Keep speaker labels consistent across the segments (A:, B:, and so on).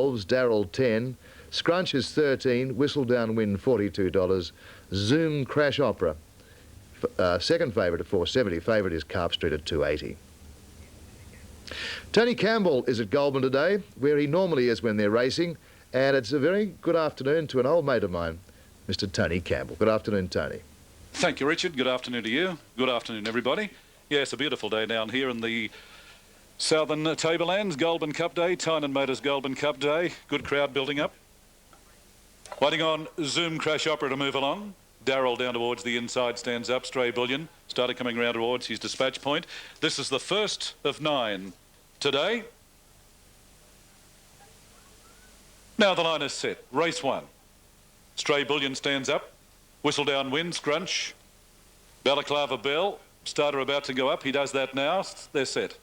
A: 12s, Darryl 10, Scrunch is 13, Whistle Down Wind $42, Zoom Crash Opera, second favourite at 470, favourite is Carp Street at 280. Tony Campbell is at Goulburn today, where he normally is when they're racing, and it's a very good afternoon to an old mate of mine, Mr. Tony Campbell. Good afternoon, Tony.
B: Thank you, Richard. Good afternoon to you. Good afternoon, everybody. Yeah, it's a beautiful day down here in the southern tablelands. Goulburn Cup Day, Tynan Motors Goulburn Cup Day. Good crowd building up. Waiting on Zoom Crash Opera to move along. Darryl down towards the inside stands up. Stray Bullion started coming round towards his dispatch point. This is the first of 9 today. Now the line is set. Race 1. Stray Bullion stands up. Whistle Down Wind, Scrunch. Balaclava Bell. Starter about to go up. He does that now. They're set.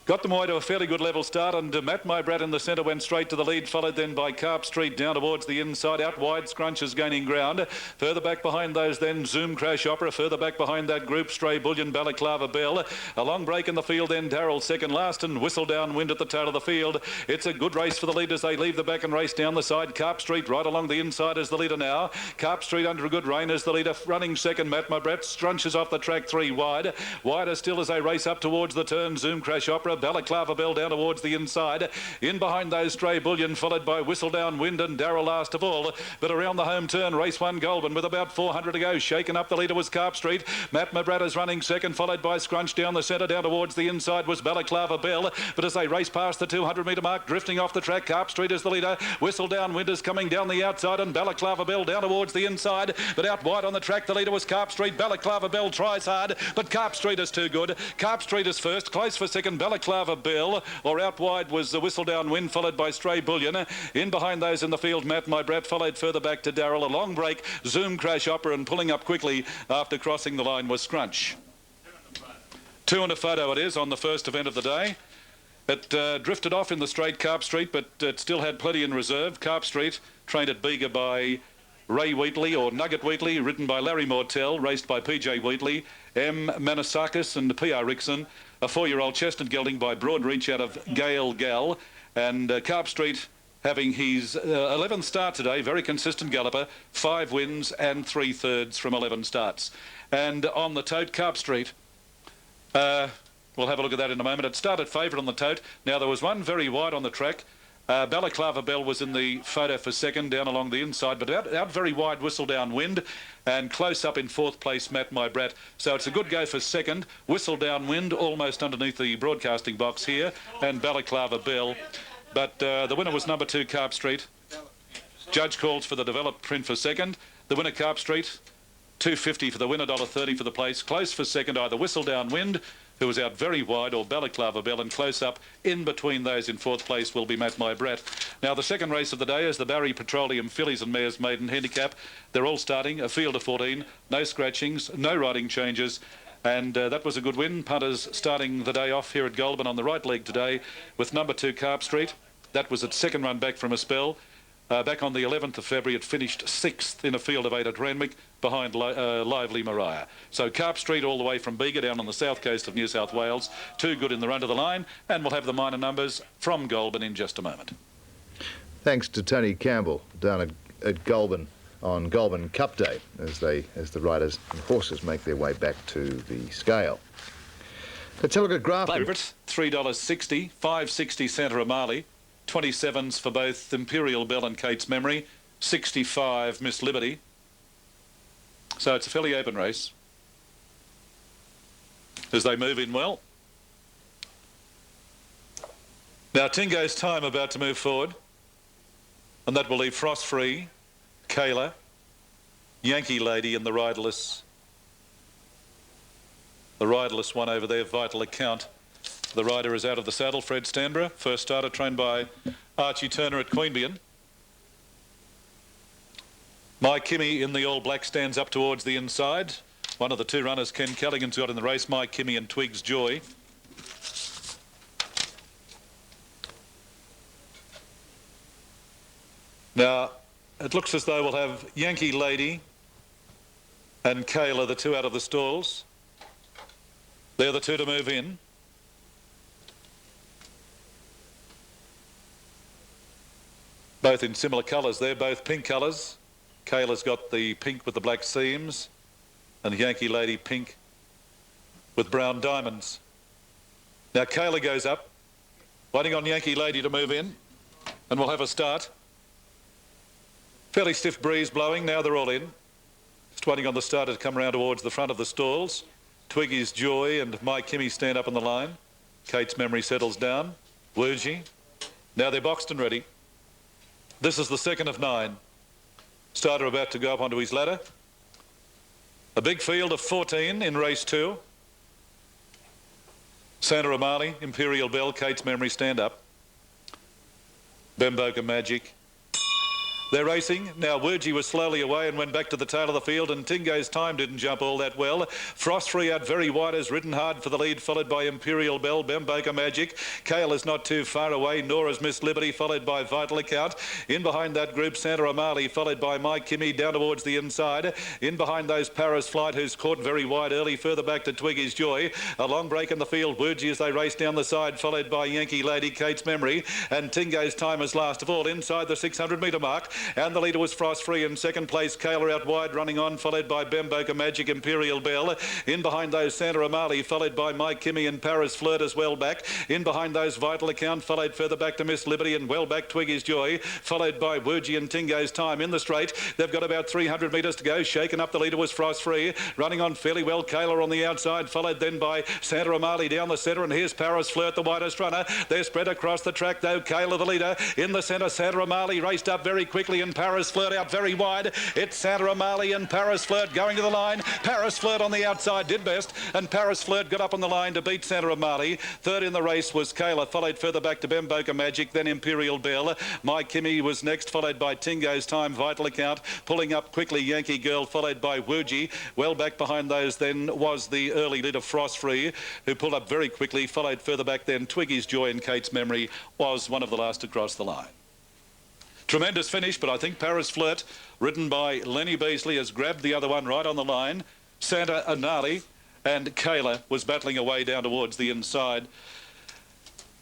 B: Got them away to a fairly good level start, and Matt My Brat in the centre went straight to the lead, followed then by Carp Street down towards the inside. Out wide, Scrunch is gaining ground. Further back behind those then, Zoom Crash Opera. Further back behind that group, Stray Bullion, Balaclava Bell. A long break in the field then, Darryl second last, and Whistle Down Wind at the tail of the field. It's a good race for the leaders. They leave the back and race down the side. Carp Street right along the inside as the leader now. Carp Street under a good rain as the leader. Running second, Matt My Brat. Scrunch is off the track 3 wide. Wider still as they race up towards the turn, Zoom Crash Opera, Balaclava Bell down towards the inside. In behind those, Stray Bullion, followed by Whistle Down Wind and Darryl last of all. But around the home turn, race 1 Goulburn with about 400 to go. Shaken up, the leader was Carp Street. Matt My Brat is running second, followed by Scrunch down the centre. Down towards the inside was Balaclava Bell. But as they race past the 200 metre mark, drifting off the track, Carp Street is the leader. Whistle Down Wind is coming down the outside, and Balaclava Bell down towards the inside. But out wide on the track, the leader was Carp Street. Balaclava Bell tries hard, but Carp Street is too good. Carp Street is first, close for second, Balaclava Bell. Or out wide was the Whistle Down Wind, followed by Stray Bullion. In behind those in the field, Matt My Brat, followed further back to Darryl. A long break, Zoom Crash Opera, and pulling up quickly after crossing the line was Scrunch. 2 and a photo it is on the first event of the day. It drifted off in the straight, Carp Street, but it still had plenty in reserve. Carp Street, trained at Bega by Ray Wheatley, or Nugget Wheatley, ridden by Larry Mortell, raced by PJ Wheatley, M. Manasakis and P.R. Rickson. A 4-year-old chestnut gelding by Broadreach out of Gale Gal. And Carp Street having his 11th start today, very consistent galloper, 5 wins and 3/3 from 11 starts. And on the tote, Carp Street, we'll have a look at that in a moment. It started favourite on the tote. Now there was one very wide on the track. Balaclava Bell was in the photo for second, down along the inside, but out very wide, Whistle Down Wind, and close up in 4th place, Matt My Brat. So it's a good go for second. Whistle Down Wind, almost underneath the broadcasting box here, and Balaclava Bell. But the winner was number 2, Carp Street. Judge calls for the developed print for second. The winner, Carp Street, $2.50 for the winner, $1.30 for the place. Close for second, either Whistle Down Wind, who was out very wide, or Balaclava Bell, and close up in between those in 4th place will be Matt My Brat. Now the second race of the day is the Barry Petroleum Fillies and Mares Maiden Handicap. They're all starting, a field of 14, no scratchings, no riding changes, and that was a good win. Punters starting the day off here at Goulburn on the right leg today with number 2 Carp Street. That was its second run back from a spell. Back on the 11th of February, it finished 6th in a field of 8 at Randwick behind Lively Mariah. So Carp Street all the way from Bega down on the south coast of New South Wales. 2 good in the run to the line, and we'll have the minor numbers from Goulburn in just a moment.
A: Thanks to Tony Campbell down at Goulburn on Goulburn Cup Day as the riders and horses make their way back to the scale. Let's have a look at Grafton.
B: Favourite, $3.60, $5.60 Santa Amali. 27s for both Imperial Bell and Kate's Memory, 65 Miss Liberty. So it's a fairly open race as they move in well. Now Tingo's Time about to move forward, and that will leave Frost Free, Kayla, Yankee Lady and the riderless one over there, Vital Account. The rider is out of the saddle, Fred Stanborough. First starter trained by Archie Turner at Queanbeyan. My Kimmy in the all black stands up towards the inside. One of the 2 runners Ken Callaghan's got in the race, My Kimmy and Twig's Joy. Now, it looks as though we'll have Yankee Lady and Kayla, the 2 out of the stalls. They're the 2 to move in. both in similar colours. They're both pink colours. Kayla's got the pink with the black seams and Yankee Lady pink with brown diamonds. Now Kayla goes up, waiting on Yankee Lady to move in, and we'll have a start. Fairly stiff breeze blowing, now they're all in. Just waiting on the starter to come around towards the front of the stalls. Twiggy's Joy and My Kimmy stand up on the line. Kate's Memory settles down. Wurgie. Now they're boxed and ready. This is the second of 9. Starter about to go up onto his ladder. A big field of 14 in race 2. Santa Amali, Imperial Bell, Kate's Memory stand up. Bemboka Magic. They're racing. Now Wurgie was slowly away and went back to the tail of the field, and Tingo's Time didn't jump all that well. Frost Free out very wide has ridden hard for the lead, followed by Imperial Bell, Bemboka Magic. Kale is not too far away, nor is Miss Liberty, followed by Vital Account. In behind that group, Santa Amali, followed by My Kimmy down towards the inside. In behind those, Paris Flight, who's caught very wide early, further back to Twiggy's Joy. A long break in the field, Wurgie as they race down the side, followed by Yankee Lady, Kate's Memory, and Tingo's Time is last of all inside the 600 metre mark. And the leader was Frost Free in second place. Kayla out wide, running on, followed by Bemboka Magic, Imperial Bell. In behind those, Santa Amali, followed by My Kimmy and Paris Flirt as well back. In behind those, Vital Account, followed further back to Miss Liberty, and well back Twiggy's Joy, followed by Wurgie and Tingo's Time in the straight. They've got about 300 metres to go. Shaken up, the leader was Frost Free, running on fairly well. Kayla on the outside, followed then by Santa Amali down the centre, and here's Paris Flirt, the widest runner. They're spread across the track though. Kayla the leader in the centre. Santa Amali raced up very quickly, and Paris Flirt out very wide. It's Santa Amali and Paris Flirt going to the line. Paris Flirt on the outside did best, and Paris Flirt got up on the line to beat Santa Amali. Third in the race was Kayla, followed further back to Bemboka Magic, then Imperial Bell. My Kimmy was next, followed by Tingo's Time, Vital Account. Pulling up quickly, Yankee Girl, followed by Wurgie. Well back behind those then was the early leader Frost Free, who pulled up very quickly, followed further back then Twiggy's Joy and Kate's Memory was one of the last to cross the line. Tremendous finish, but I think Paris Flirt, ridden by Lenny Beasley, has grabbed the other one right on the line. Santa Amali and Kayla was battling away down towards the inside.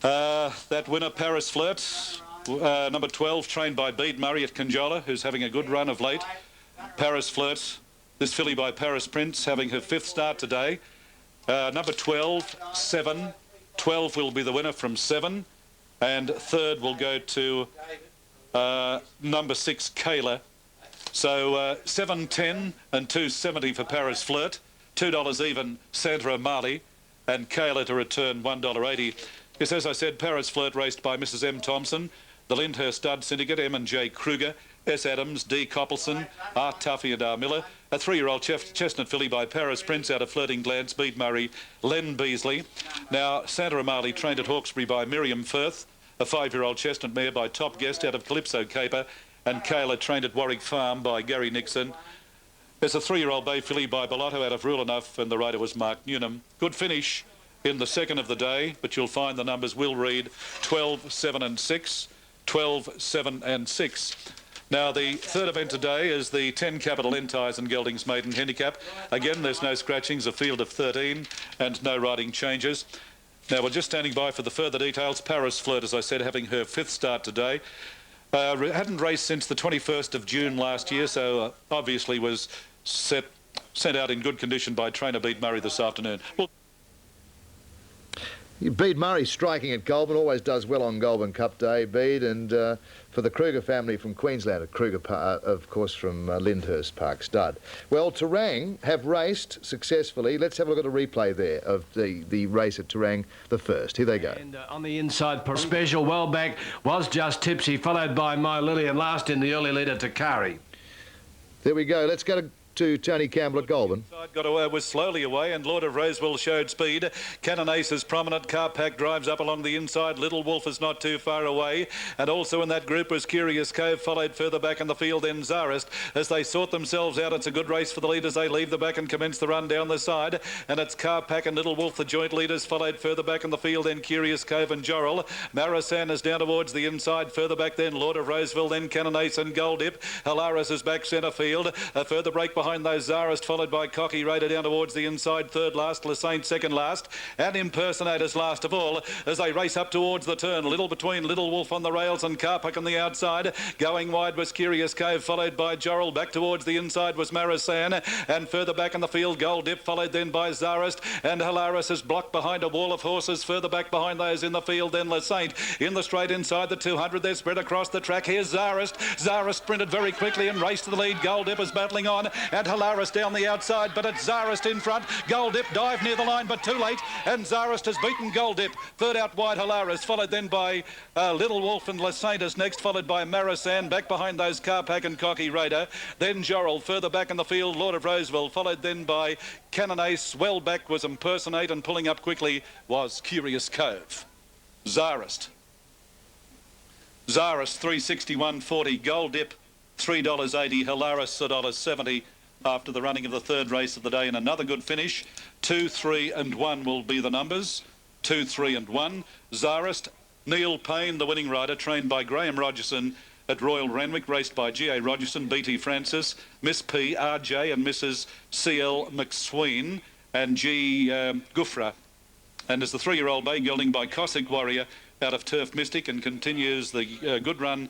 B: That winner, Paris Flirt, number 12, trained by Bede Murray at Conjola, who's having a good run of late. Paris Flirt, this filly by Paris Prince, having her 5th start today. Number 12, 7. 12 will be the winner from 7. And third will go to number 6, Kayla. So 7.10 and 2.70 for Paris Flirt. $2 even, Santa Amali, and Kayla to return $1.80. Yes, as I said, Paris Flirt raced by Mrs. M. Thompson, the Lyndhurst Stud Syndicate, M and J Kruger, S. Adams, D. Coppelson, R. Tuffy and R. Miller. A 3-year-old chestnut filly by Paris Prince out of Flirting Glance, Bede Murray, Len Beasley. Now, Santa Amali trained at Hawkesbury by Miriam Firth. A 5-year-old chestnut mare by Top Guest out of Calypso Caper, and Kayla trained at Warwick Farm by Gary Nixon. There's a 3-year-old bay filly by Bellotto out of Rule Enough, and the rider was Mark Newnham. Good finish in the second of the day, but you'll find the numbers will read 12, 7 and 6, 12, 7 and 6. Now, the third event today is the 10 Capital Entires and Geldings Maiden Handicap. Again, there's no scratchings, a field of 13, and no riding changes. Now, we're just standing by for the further details. Paris Flirt, as I said, having her 5th start today. Hadn't raced since the 21st of June last year, so obviously was sent out in good condition by trainer Bede Murray this afternoon. Well,
A: Bede Murray striking at Goulburn, always does well on Goulburn Cup Day, Bede, and for the Kruger family from Queensland, Kruger, of course, from Lyndhurst Park Stud. Well, Terang have raced successfully. Let's have a look at a replay there of the race at Terang, the first. Here they go.
C: And on the inside, Special, well back, was Just Tipsy, followed by My Lily, and last in the early leader, Takari.
A: There we go. Let's go to Tony Campbell at Goulburn.
B: Got away, was slowly away, and Lord of Roseville showed speed. Cannon Ace is prominent. Car Pack drives up along the inside. Little Wolf is not too far away, and also in that group was Curious Cove, followed further back in the field then Zarist as they sort themselves out. It's a good race for the leaders. They leave the back and commence the run down the side, and it's Car Pack and Little Wolf, the joint leaders, followed further back in the field then Curious Cove and Jorrell. Marasan is down towards the inside, further back then Lord of Roseville, then Cannon Ace and Gold Dip. Hilaris is back centre field. A further break behind behind those Czarist, followed by Cocky Raider down towards the inside. Third last, Lasaint second last, and Impersonators last of all as they race up towards the turn. A little between Little Wolf on the rails and Carpuck on the outside. Going wide was Curious Cove, followed by Jorrell. Back towards the inside was Marasan, and further back in the field Gold Dip, followed then by Czarist, and Hilaris is blocked behind a wall of horses. Further back behind those in the field then Lasaint. In the straight inside the 200, they're spread across the track. Here's Czarist. Czarist sprinted very quickly and raced to the lead. Gold Dip is battling on, and Hilaris down the outside, but it's Czarist in front. Gold Dip dived near the line, but too late, and Czarist has beaten Gold Dip. Third out wide Hilaris, followed then by Little Wolf, and Lasaint is next, followed by Marasan. Back behind those Carpack and Cocky Raider. Then Jorrell. Further back in the field Lord of Roseville, followed then by Cannon Ace. Well back was Impersonate, and pulling up quickly was Curious Cove. Czarist 361.40. Gold Dip $3.80. Hilaris $1.70 after the running of the third race of the day, and another good finish. 2, 3 and 1 will be the numbers. 2, 3 and 1. Czarist. Neil Payne, the winning rider, trained by Graham Rogerson at Royal Renwick, raced by G.A. Rogerson, B.T. Francis, Miss P, R.J. and Mrs. C.L. McSween, and G. Gouffra. And as the 3-year-old bay gelding by Cossack Warrior out of Turf Mystic, and continues the good run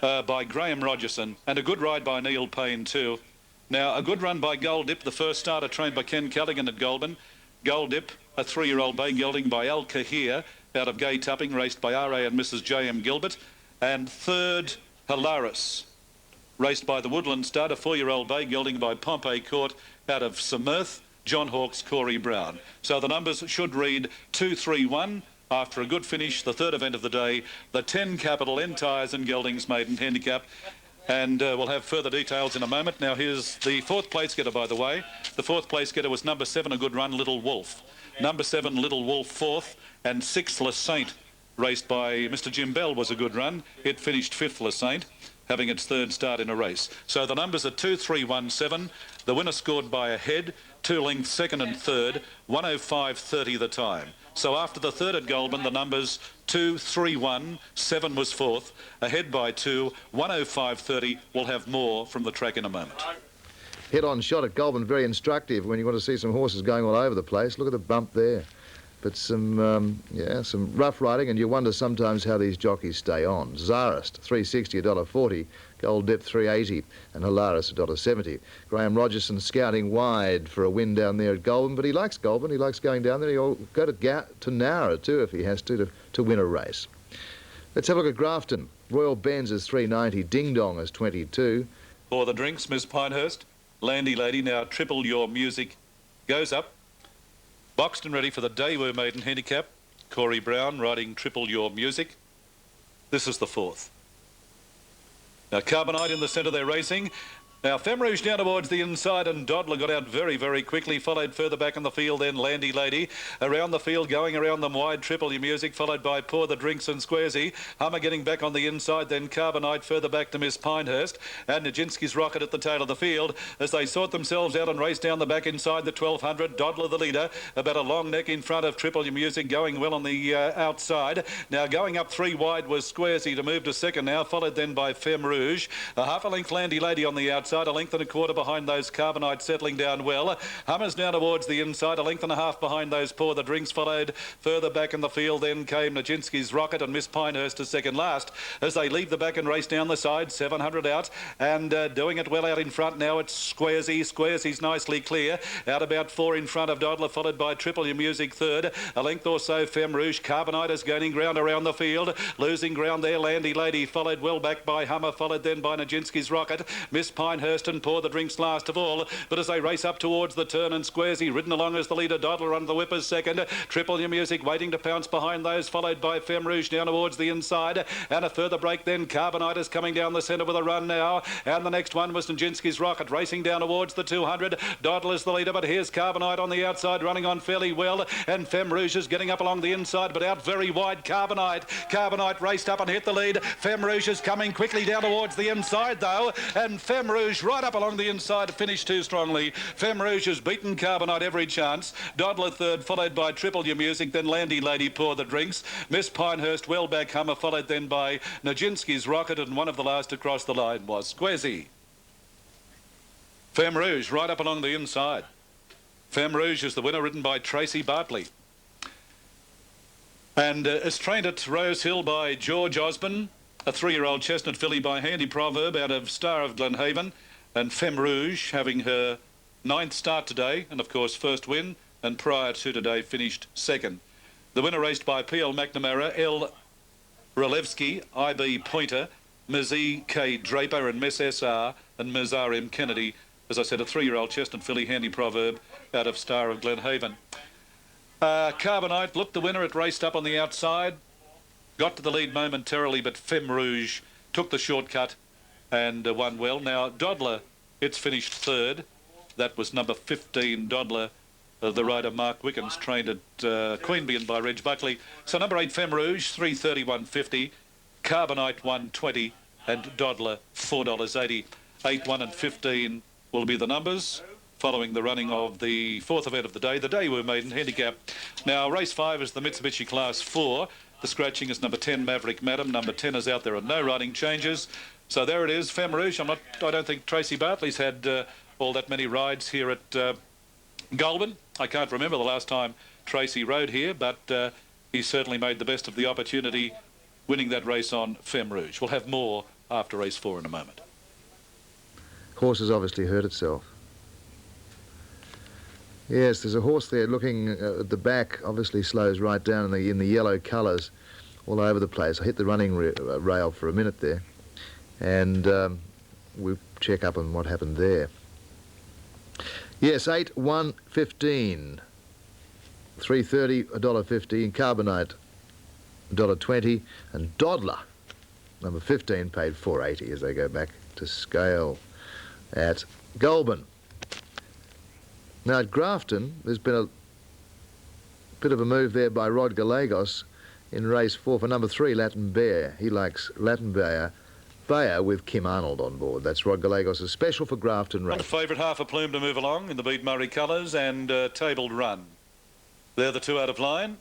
B: by Graham Rogerson, and a good ride by Neil Payne too. Now, a good run by Gold Dip, the first starter, trained by Ken Callaghan at Goulburn. Gold Dip, a 3-year-old bay gelding by Al Kahir out of Gay Tupping, raced by R.A. and Mrs. J.M. Gilbert. And third, Hilaris, raced by the Woodland Stud, a 4-year-old bay gelding by Pompey Court out of Samirth, John Hawkes, Corey Brown. So the numbers should read 2, 3, 1. After a good finish, the third event of the day, the 10 Capital N Tyres and Geldings Maiden Handicap. And we'll have further details in a moment. Now here's the fourth place getter, by the way. The fourth place getter was number 7, a good run, Little Wolf. Number 7, Little Wolf, fourth, and 6, Lasaint, raced by Mr. Jim Bell, was a good run. It finished 5th, Lasaint, having its third start in a race. So the numbers are 2, 3, 1, 7. The winner scored by a head, 2 lengths, second and third, 105.30 the time. So after the third at Goulburn, the numbers 2, 3, 1, 7 was fourth, ahead by 2, 105.30. We'll have more from the track in a moment.
A: Head-on shot at Goulburn, very instructive when you want to see some horses going all over the place. Look at the bump there. But some rough riding, and you wonder sometimes how these jockeys stay on. Czarist, $3.60, $1.40. Gold Dip, $3.80, and Hilaris, $1.70. Graham Rogerson scouting wide for a win down there at Goulburn, but he likes Goulburn. He likes going down there. He'll go to Nara too if he has to win a race. Let's have a look at Grafton. Royal Benz is $3.90. Ding Dong is $22.
B: For the drinks, Miss Pinehurst. Landy Lady, now Triple Your Music goes up. Boxed and ready for the Daewoo Maiden Handicap. Corey Brown riding Triple Your Music. This is the fourth. Now Carbonite in the centre, they're racing. Now Femme Rouge down towards the inside, and Dodler got out very, very quickly, followed further back in the field then Landy Lady. Around the field, going around them wide, Triple Your Music, followed by Pour the Drinks and Squaresy. Hummer getting back on the inside, then Carbonite further back to Miss Pinehurst, and Nijinsky's Rocket at the tail of the field as they sort themselves out and race down the back inside the 1200. Dodler the leader, about a long neck in front of Triple Your Music, going well on the outside. Now going up 3 wide was Squaresy to move to second now, followed then by Femme Rouge. A half a length Landy Lady on the outside, a length and a quarter behind those Carbonite settling down well. Hummer's down towards the inside, a length and a half behind those Pour the Drinks, followed further back in the field then came Nijinsky's Rocket and Miss Pinehurst to second last as they leave the back and race down the side. 700 out and doing it well out in front now. It's Squaresy. Squaresy's nicely clear, out about 4 in front of Dodler, followed by Triple Your Music third, a length or so Femme Rouge. Carbonite is gaining ground around the field, losing ground there Landy Lady, followed well back by Hummer, followed then by Nijinsky's Rocket. Miss Pinehurst and Pour the Drinks last of all, but as they race up towards the turn, and Squaresy ridden along as the leader, Dodler under the whippers second, Triple Your Music waiting to pounce behind those, followed by Femme Rouge down towards the inside, and a further break then. Carbonite is coming down the centre with a run now, and the next one was Nijinsky's Rocket racing down towards the 200. Dodler's the leader, but here's Carbonite on the outside running on fairly well, and Femme Rouge is getting up along the inside but out very wide. Carbonite raced up and hit the lead. Femme Rouge is coming quickly down towards the inside though, and Femme Rouge right up along the inside to finish too strongly. Femme Rouge has beaten Carbonite every chance. Dodler third, followed by Triple Your Music, then Landy Lady, Pour the Drinks. Miss Pinehurst well back, Hummer, followed then by Nijinsky's Rocket, and one of the last to cross the line was Squaresy. Femme Rouge right up along the inside. Femme Rouge is the winner, ridden by Tracy Bartley. And is trained at Rose Hill by George Osborne, a 3-year-old chestnut filly by Handy Proverb out of Star of Glenhaven, and Femme Rouge having her 9th start today, and of course first win, and prior to today finished second. The winner raced by P.L. McNamara, L. Ralevsky, I.B. Pointer, Ms. E.K. Draper and Miss S.R. and Ms. R.M. Kennedy. As I said, a 3-year-old chestnut filly, Handy Proverb, out of Star of Glenhaven. Carbonite looked the winner. It raced up on the outside, got to the lead momentarily, but Femme Rouge took the shortcut and won well. Now, Dodler, it's finished third. That was number 15, Dodler, the rider Mark Wickens, trained at Queanbeyan by Reg Buckley. So number 8, Femme Rouge, 3.31.50, Carbonite 1.20, and Dodler $4.80. 8, 1 and 15 will be the numbers following the running of the 4th event of the day, Daewoo Maiden Handicap. Now, race 5 is the Mitsubishi Class 4. The scratching is number 10, Maverick Madam. Number 10 is out there and no riding changes. So there it is, Femme Rouge. I don't think Tracy Bartley's had all that many rides here at Goulburn. I can't remember the last time Tracy rode here, but he certainly made the best of the opportunity, winning that race on Femme Rouge. We'll have more after race 4 in a moment.
A: Horse has obviously hurt itself. Yes, there's a horse there looking at the back, obviously slows right down in the yellow colours all over the place. I hit the running rail for a minute there, and we'll check up on what happened there. Yes, 8, 1, 15, 3.30, $1.50, and Carbonite, $1.20, and Dodler, number 15, paid $4.80 as they go back to scale at Goulburn. Now at Grafton, there's been a bit of a move there by Rod Gallegos in race 4 for number 3, Latin Bear. He likes Latin Bear with Kim Arnold on board. That's Rod Gallegos' special for Grafton race.
B: The favourite, Half a Plume to move along in the Beat Murray colours, and Tabled Run. They're the two out of line.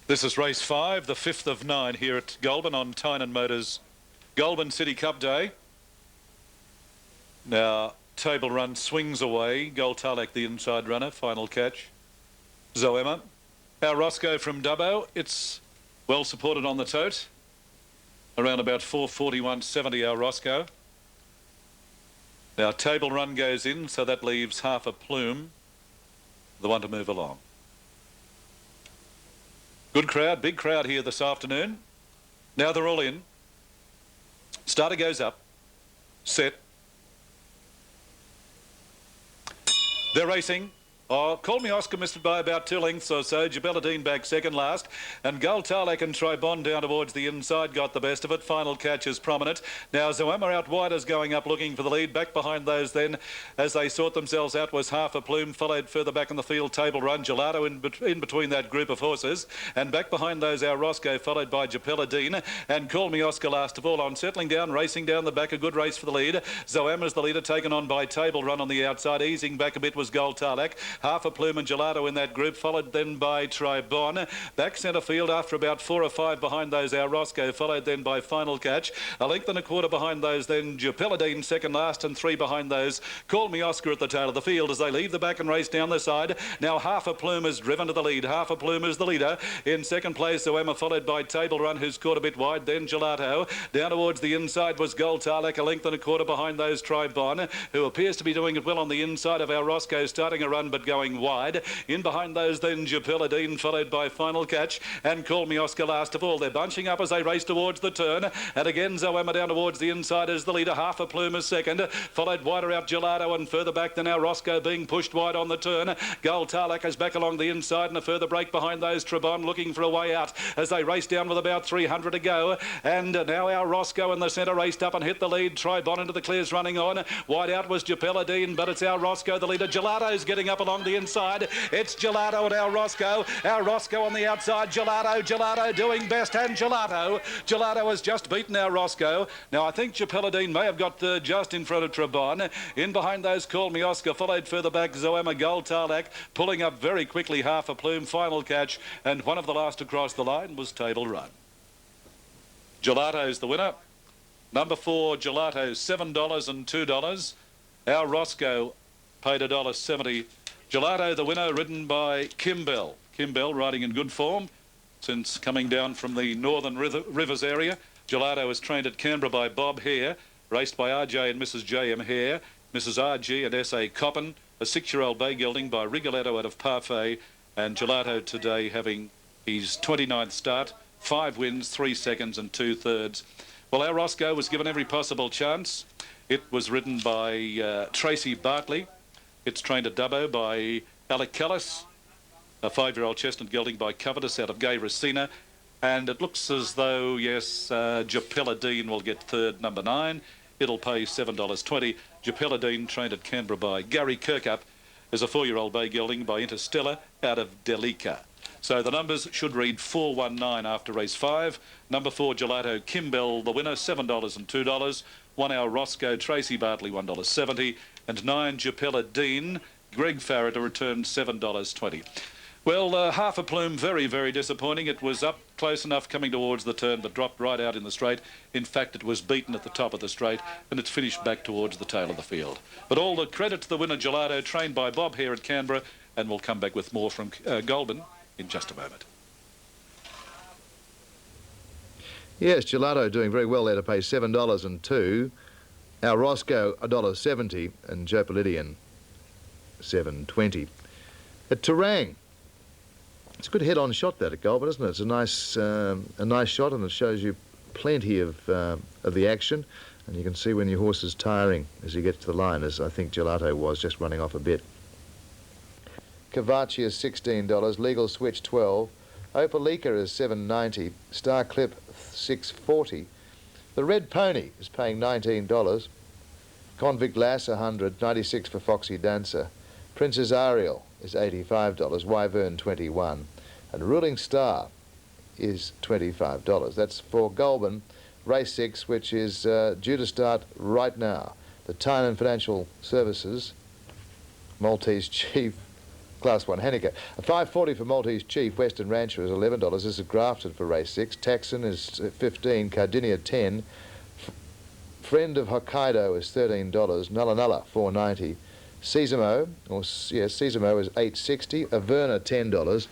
B: This is race 5, the 5th of 9 here at Goulburn on Tynan Motors Goulburn City Cup Day. Now, Table Run swings away. Goltalek, the inside runner, final catch. Zoema. Our Roscoe from Dubbo, it's well supported on the tote. Around about 4:41.70, our Roscoe. Now, Table Run goes in, so that leaves Half a Plume, the one to move along. Good crowd, big crowd here this afternoon. Now they're all in. Starter goes up. Set. They're racing. Oh, Call Me Oscar missed it by about 2 lengths or so. Jabelladine back second last. And Goltalek and Tribon down towards the inside got the best of it. Final catch is prominent. Now Zoema out wide is going up looking for the lead. Back behind those then, as they sort themselves out, was Half a Plume. Followed further back in the field, Table Run. Gelato in between that group of horses. And back behind those, our Roscoe, followed by Jabelladine. And Call Me Oscar last of all on. Settling down, racing down the back. A good race for the lead. Zoema's the leader, taken on by Table Run on the outside. Easing back a bit was Goltalek. Half a Plume and Gelato in that group, followed then by Tribon. Back centre field after about 4 or 5 behind those, our Roscoe, followed then by Final Catch. A length and a quarter behind those then, Jupelladine second last, and 3 behind those, Call Me Oscar at the tail of the field as they leave the back and race down the side. Now Half a Plume is driven to the lead. Half a Plume is the leader. In second place, Zoema, followed by Table Run, who's caught a bit wide. Then Gelato. Down towards the inside was Goltalek, a length and a quarter behind those, Tribon, who appears to be doing it well on the inside of our Roscoe, starting a run but going wide. In behind those then Jupelladine, followed by Final Catch, and Call Me Oscar last of all. They're bunching up as they race towards the turn, and again Zoema down towards the inside as the leader. Half a Plume is second, followed wider out Gelato, and further back than our Roscoe being pushed wide on the turn. Goltalek is back along the inside, and a further break behind those, Tribon looking for a way out as they race down with about 300 to go. And now our Roscoe in the centre raced up and hit the lead. Tribon into the clears running on. Wide out was Jupelladine, but it's our Roscoe the leader. Gelato's getting up along the inside. It's Gelato and our Roscoe. Our Roscoe on the outside. Gelato doing best, and Gelato has just beaten our Roscoe. Now I think Jupelladine may have got just in front of Tribon. In behind those, Call Me Oscar, followed further back Zoema, Goltalek, pulling up very quickly Half a Plume, Final Catch, and one of the last to cross the line was Table Run. Gelato's the winner. Number 4, Gelato, $7 and $2. Our Roscoe paid $1.70. Gelato, the winner, ridden by Kim Bell. Kim Bell riding in good form since coming down from the Northern Rivers area. Gelato is trained at Canberra by Bob Hare, raced by RJ and Mrs. J.M. Hare, Mrs. R.G. and S.A. Coppin, a 6-year-old bay gelding by Rigoletto out of Parfait, and Gelato today having his 29th start, 5 wins, 3 seconds and 2 thirds. Well, our Roscoe was given every possible chance. It was ridden by Tracy Bartley. It's trained at Dubbo by Alec Callis, a 5-year-old chestnut gelding by Covetous out of Gay Racina. And it looks as though, yes, Japella Dean will get third, number 9. It'll pay $7.20. Japella Dean, trained at Canberra by Gary Kirkup, is a 4-year-old bay gelding by Interstellar out of Delica. So the numbers should read 419 after race 5. Number 4, Gelato, Kim Bell, the winner, $7 and $2. 1 hour Roscoe, Tracy Bartley, $1.70. And 9, Japella Dean, Greg Farrer to return $7.20. Well, half a plume, very, very disappointing. It was up close enough coming towards the turn, but dropped right out in the straight. In fact, it was beaten at the top of the straight, and it's finished back towards the tail of the field. But all the credit to the winner, Gelato, trained by Bob Hare at Canberra, and we'll come back with more from Goulburn in just a moment.
A: Yes, Gelato doing very well there to pay $7 and $2. Our Roscoe, $1.70, and Joe Polidian, $7.20. At Terang, it's a good head-on shot that at Goulburn, isn't it? It's a nice shot, and it shows you plenty of the action, and you can see when your horse is tiring as he gets to the line, as I think Gelato was, just running off a bit. Cavachi is $16, Legal Switch $12, Opalika is $7.90, Star Clip $6.40. The Red Pony is paying $19, Convict Lass $100, $96 for Foxy Dancer. Princess Ariel is $85, Wyvern $21, and Ruling Star is $25. That's for Goulburn, race 6, which is due to start right now. The Tynan Financial Services Maltese Chief Class 1 handicap. A $5.40 for Maltese Chief. Western Rancher is $11. This is Grafton for race 6. Taxon is $15. Cardinia $10. Friend of Hokkaido is $13. Nulla Nulla $4.90. Sesamo, Sesamo is $8.60. Averna $10.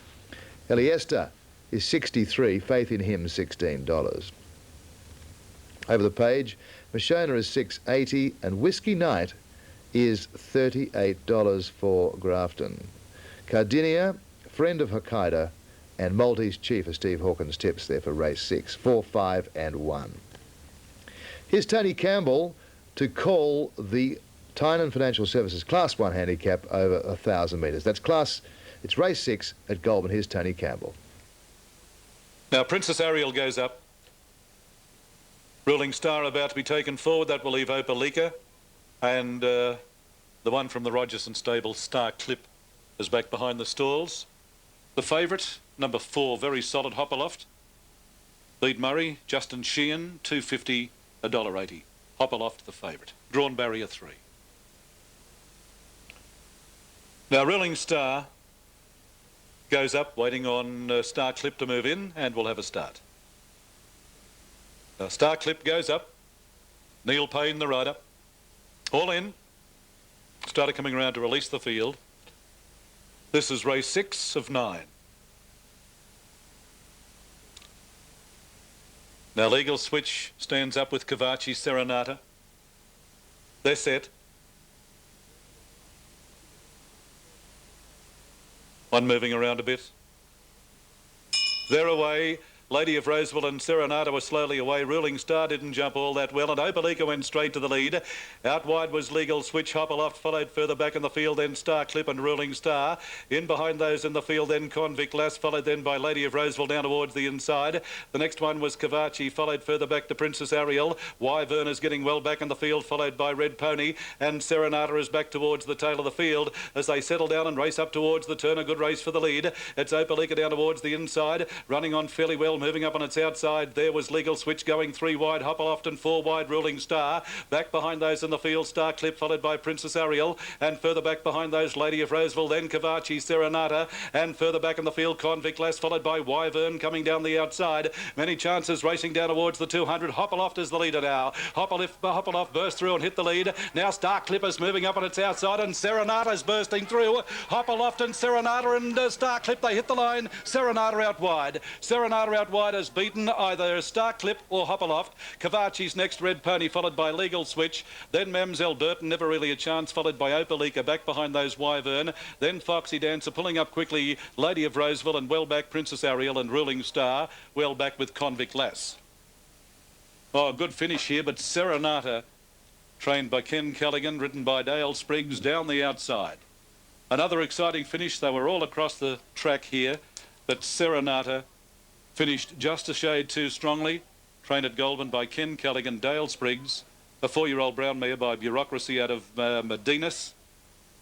A: Eliesta is $63. Faith in Him $16. Over the page, Mashona is $6.80, and Whiskey Night is $38 for Grafton. Cardinia, Friend of Hokkaido, and Maltese Chief are Steve Hawkins' tips there for race 6, 4, 5 and 1. Here's Tony Campbell to call the Tynan Financial Services Class 1 handicap over 1,000 metres. It's race 6 at Goulburn. Here's Tony Campbell.
B: Now, Princess Ariel goes up. Ruling Star about to be taken forward. That will leave Opalika. And the one from the Rogerson stable, Star Clip, is back behind the stalls. The favourite, number 4, very solid Hopperloft. Beat Murray, Justin Sheehan, $2.50, $1.80. Hopperloft, the favourite. Drawn barrier 3. Now, Ruling Star goes up, waiting on Star Clip to move in, and we'll have a start. Now, Star Clip goes up. Neil Payne, the rider. All in. Starter coming around to release the field. This is race 6 of 9. Now, Legal Switch stands up with Cavachi Serenata. They're set. One moving around a bit. They're away. Lady of Roseville and Serenata were slowly away. Ruling Star didn't jump all that well, and Opalika went straight to the lead. Out wide was Legal Switch. Hopperloft followed further back in the field, then Star Clip and Ruling Star. In behind those in the field, then Convict Lass, followed then by Lady of Roseville down towards the inside. The next one was Cavachi, followed further back to Princess Ariel. Wyvern is getting well back in the field, followed by Red Pony, and Serenata is back towards the tail of the field as they settle down and race up towards the turn. A good race for the lead. It's Opalika down towards the inside, running on fairly well. Bell moving up on its outside. There was Legal Switch going 3 wide. Hopaloft and 4 wide. Ruling Star. Back behind those in the field. Star Clip followed by Princess Ariel. And further back behind those, Lady of Roseville. Then Cavachi, Serenata. And further back in the field, Convict Lass followed by Wyvern coming down the outside. Many chances racing down towards the 200. Hopaloft is the leader now. Hopaloft burst through and hit the lead. Now Star Clipper's moving up on its outside and Serenata's bursting through. Hopaloft and Serenata and Star Clip, they hit the line. Serenata out wide. Serenata out wide has beaten either Star Clip or Hopaloft. Cavachi's next, Red Pony, followed by Legal Switch. Then Mamselle Burton, never really a chance, followed by Opalika back behind those Wyvern. Then Foxy Dancer pulling up quickly, Lady of Roseville, and well back Princess Ariel and Ruling Star, well back with Convict Lass. Oh, good finish here, but Serenata, trained by Ken Callaghan, ridden by Dale Spriggs, down the outside. Another exciting finish. They were all across the track here, but Serenata finished just a shade too strongly. Trained at Goulburn by Ken Callaghan, Dale Spriggs, a 4-year-old brown mare by Bureaucracy out of Medinas.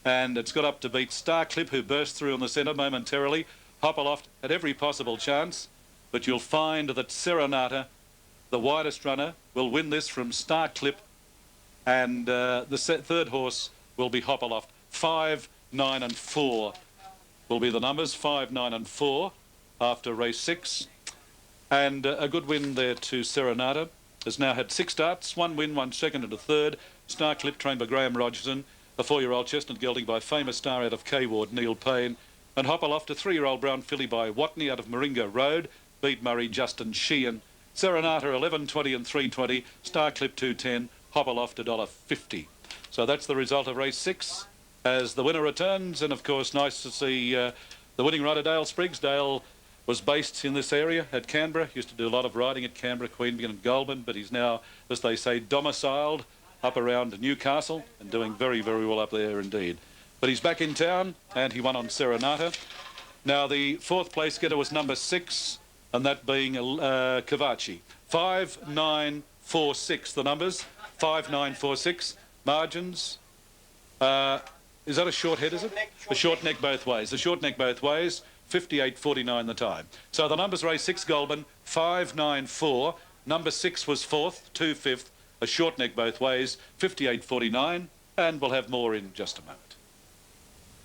B: And it's got up to beat Star Clip, who burst through in the centre momentarily. Hopaloft had every possible chance, but you'll find that Serenata, the widest runner, will win this from Star Clip, and the third horse will be Hopaloft. 5, 9 and 4 will be the numbers. 5, 9 and 4 after race 6. And a good win there to Serenata. Has now had 6 starts, 1 win, 1 second and a third. Star Clip trained by Graham Rogerson. A 4-year-old chestnut gelding by Famous Star out of K-Ward, Neil Payne. And Hopaloft, a 3-year-old brown filly by Watney out of Moringa Road. Beat Murray, Justin Sheehan. Serenata 11.20 and 3.20. Star Clip 2.10. Hopaloft $1.50. So that's the result of race 6 as the winner returns. And of course, nice to see the winning rider, Dale Spriggs. Dale was based in this area at Canberra. Used to do a lot of riding at Canberra, Queanbeyan and Goulburn, but he's now, as they say, domiciled up around Newcastle and doing very, very well up there indeed. But he's back in town and he won on Serenata. Now the 4th place getter was number 6, and that being Cavachi. 5, 9, 4, 6, the numbers. 5, 9, 4, 6. Margins. Is that a short head, is it? A short neck both ways. A short neck both ways. 58.49 the time. So the numbers race 6 Goulburn, 5, 9, 4. Number 6 was 4th, 2 5th. A short neck both ways, 58.49. And we'll have more in just a moment.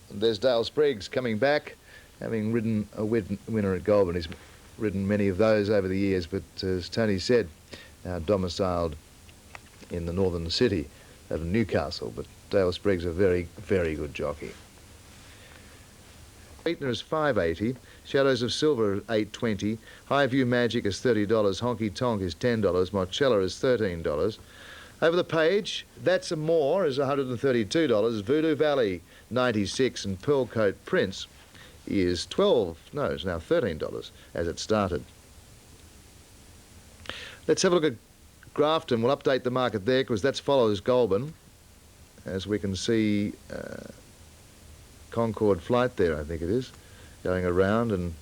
A: There's Dale Spriggs coming back, having ridden a winner at Goulburn. He's ridden many of those over the years, but as Tony said, now domiciled in the northern city of Newcastle. But Dale Spriggs, a very, very good jockey. Sweetener is $5.80, Shadows of Silver is $8.20, Highview Magic is $30, Honky Tonk is $10, Marcella is $13. Over the page, That's a More is $132, Voodoo Valley $96, and Pearl Coat Prince is it's now $13 as it started. Let's have a look at Grafton. We'll update the market there because that follows Goulburn. As we can see, Concord Flight there, I think it is, going around and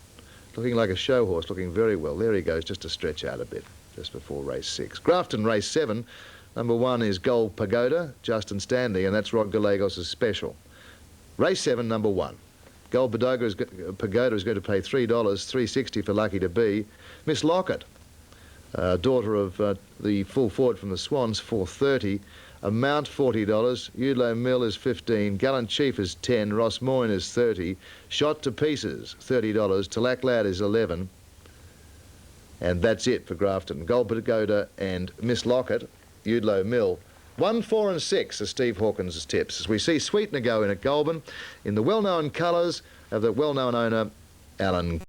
A: looking like a show horse, looking very well. There he goes, just to stretch out a bit, just before race 6. Grafton, race 7. Number 1 is Gold Pagoda, Justin Stanley, and that's Rod Gallegos' special. Race 7, number 1. Gold Pagoda is going to pay $3, $3.60 for Lucky to Be. Miss Lockett, daughter of the full forward from the Swans, $4.30. Amount $40, Udlow Mill is $15, Gallant Chief is $10, Ross Moyne is $30, Shot to Pieces $30, Talack Lad is $11, and that's it for Grafton. Gold Pagoda and Miss Lockett, Udlow Mill. 1, 4 and 6 are Steve Hawkins' tips. As we see Sweetener go in at Goulburn in the well-known colours of the well-known owner, Alan